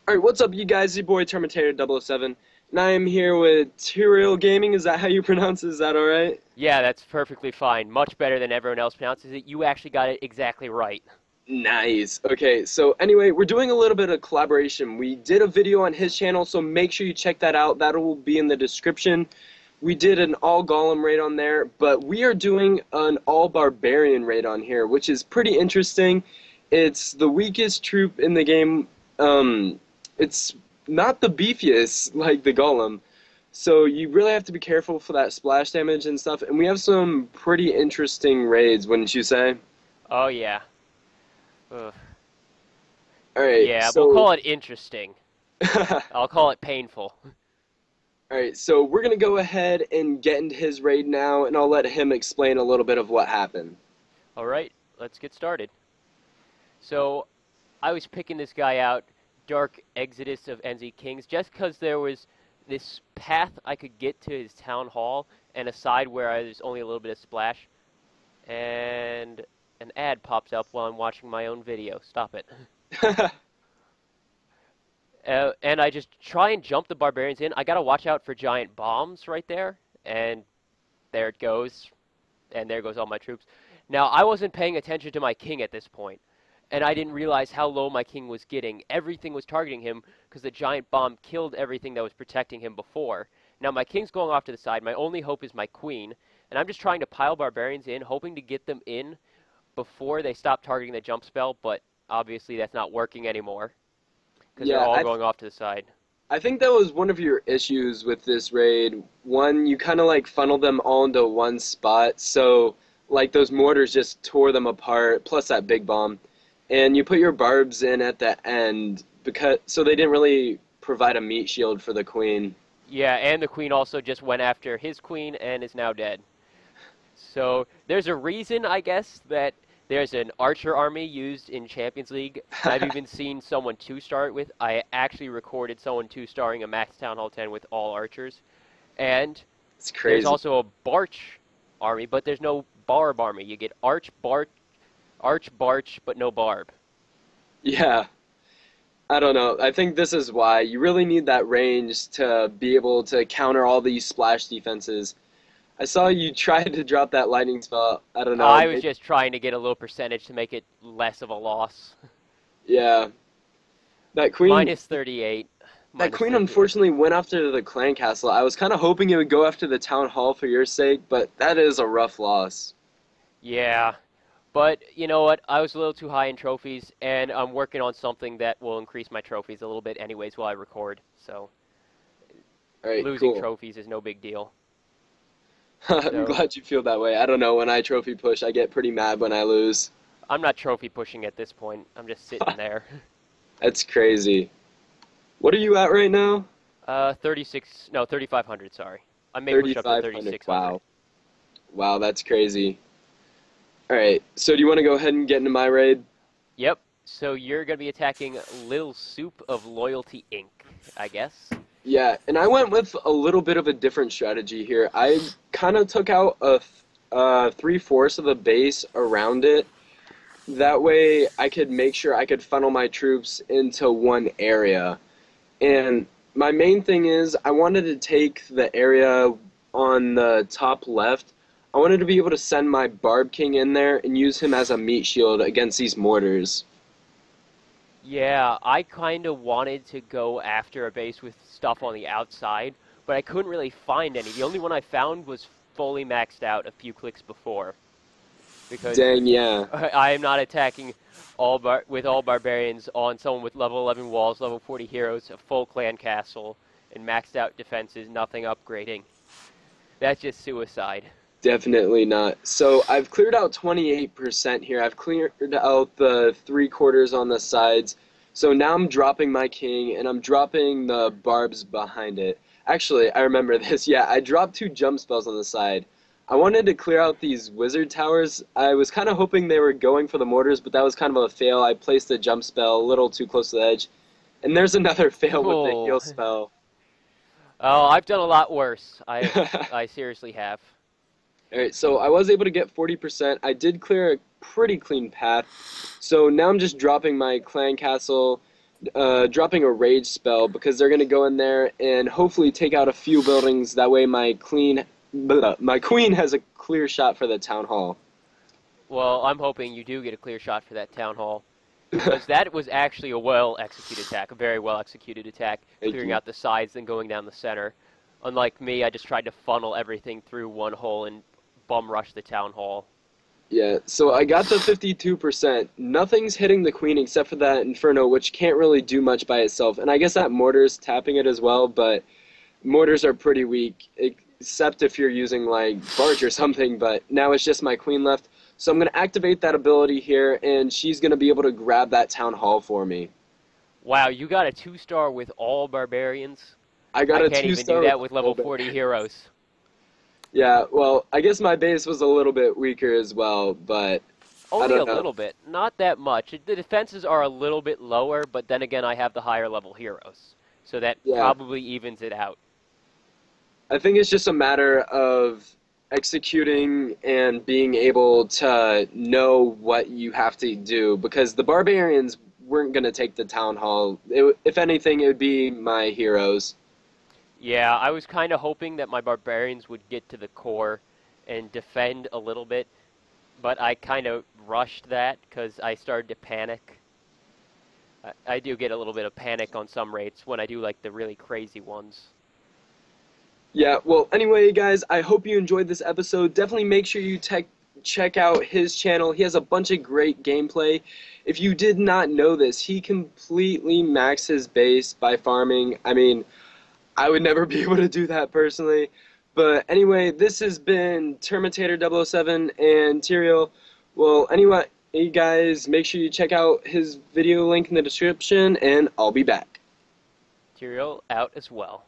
Alright, what's up, you guys? Your boy Terminator 007, and I am here with Tyrael Gaming. Is that how you pronounce it? Is that alright? Yeah, that's perfectly fine. Much better than everyone else pronounces it. You actually got it exactly right. Nice. Okay, so anyway, we're doing a little bit of collaboration. We did a video on his channel, so make sure you check that out. That will be in the description. We did an all Golem raid on there, but we are doing an all Barbarian raid on here, which is pretty interesting. It's the weakest troop in the game. It's not the beefiest like the Golem. So you really have to be careful for that splash damage and stuff. And we have some pretty interesting raids, wouldn't you say? Oh, yeah. Ugh. Alright, Yeah, we'll so call it interesting. I'll call it painful. Alright, so we're gonna go ahead and get into his raid now, and I'll let him explain a little bit of what happened. Alright, let's get started. So, I was picking this guy out, Dark Exodus of NZ Kings, just because there was this path I could get to his town hall, and a side where there's only a little bit of splash. And an ad pops up while I'm watching my own video. Stop it. And I just try and jump the barbarians in. I gotta watch out for giant bombs right there, and there it goes, and there goes all my troops. Now, I wasn't paying attention to my king at this point, and I didn't realize how low my king was getting. Everything was targeting him because the giant bomb killed everything that was protecting him before. Now, my king's going off to the side. My only hope is my queen, and I'm just trying to pile barbarians in, hoping to get them in before they stop targeting the jump spell, but obviously that's not working anymore because they're Yeah, all going off to the side. I think that was one of your issues with this raid. One, you kind of like funneled them all into one spot, so like those mortars just tore them apart, plus that big bomb. And you put your barbs in at the end because so they didn't really provide a meat shield for the queen. Yeah, and the queen also just went after his queen and is now dead. So there's a reason, I guess, that there's an archer army used in Champions League. And I've even seen someone two-star it with. I actually recorded someone two-starring a Max Town Hall 10 with all archers. And It's there's crazy. also a Barch army, but there's no Barb army. You get Arch, Barch, but no Barb. Yeah, I don't know. I think this is why you really need that range to be able to counter all these splash defenses. I saw you try to drop that lightning spell. I don't know. I was just trying to get a little percentage to make it less of a loss. Yeah, that queen. Minus 38. That Minus queen 38. unfortunately went after the clan castle. I was kind of hoping it would go after the town hall for your sake, but that is a rough loss. Yeah. But you know what? I was a little too high in trophies, and I'm working on something that will increase my trophies a little bit anyways while I record. So All right, losing cool. trophies is no big deal. I'm So glad you feel that way. I don't know, when I trophy push, I get pretty mad when I lose. I'm not trophy pushing at this point. I'm just sitting there. That's crazy. What are you at right now? 36, no, 3,500, sorry. I may push up to 3,500. 3,600. Wow. Wow, that's crazy. All right, so do you want to go ahead and get into my raid? Yep. So you're going to be attacking Little Soup of Loyalty Inc., I guess. Yeah, and I went with a little bit of a different strategy here. I kind of took out a 3/4 of the base around it. That way I could make sure I could funnel my troops into one area. And my main thing is I wanted to take the area on the top left. I wanted to be able to send my Barb King in there and use him as a meat shield against these mortars. Yeah, I kind of wanted to go after a base with stuff on the outside, but I couldn't really find any. The only one I found was fully maxed out a few clicks before. Because Dang, yeah. I am not attacking with all barbarians on someone with level 11 walls, level 40 heroes, a full clan castle, and maxed out defenses, nothing upgrading. That's just suicide. Definitely not. So I've cleared out 28% here. I've cleared out the 3/4 on the sides. So now I'm dropping my king, and I'm dropping the barbs behind it. Actually, I remember this. Yeah, I dropped 2 jump spells on the side. I wanted to clear out these wizard towers. I was kind of hoping they were going for the mortars, but that was kind of a fail. I placed a jump spell a little too close to the edge. And there's another fail with the Oh, heal spell. oh, I've done a lot worse. I seriously have. Alright, so I was able to get 40%. I did clear a pretty clean path. So now I'm just dropping my clan castle, dropping a rage spell because they're gonna go in there and hopefully take out a few buildings. That way, my queen has a clear shot for the town hall. Well, I'm hoping you do get a clear shot for that town hall, because that was actually a well-executed attack, a very well-executed attack, Thank clearing you. out the sides and going down the center. Unlike me, I just tried to funnel everything through one hole and bum rush the town hall. Yeah, so I got the 52%. Nothing's hitting the queen except for that inferno, which can't really do much by itself. And I guess that mortar's tapping it as well, but mortars are pretty weak, except if you're using like barge or something. But now it's just my queen left. So I'm going to activate that ability here, and she's going to be able to grab that town hall for me. Wow, you got a 2-star with all barbarians? I got I a can't even 2-star do that with with level full 40 heroes. Yeah, well, I guess my base was a little bit weaker as well, but I Only a don't know. little bit, not that much. The defenses are a little bit lower, but then again, I have the higher level heroes, so that Yeah, probably evens it out. I think it's just a matter of executing and being able to know what you have to do because the barbarians weren't going to take the town hall. If anything, it would be my heroes. Yeah, I was kind of hoping that my barbarians would get to the core and defend a little bit, but I kind of rushed that because I started to panic. I do get a little bit of panic on some rates when I do like the really crazy ones. Yeah, well, anyway, guys, I hope you enjoyed this episode. Definitely make sure you check out his channel. He has a bunch of great gameplay. If you did not know this, he completely maxed his base by farming. I mean, I would never be able to do that personally. But anyway, this has been Terminator 007 and Tyrael. Well, anyway, you guys, make sure you check out his video link in the description, and I'll be back. Tyrael out as well.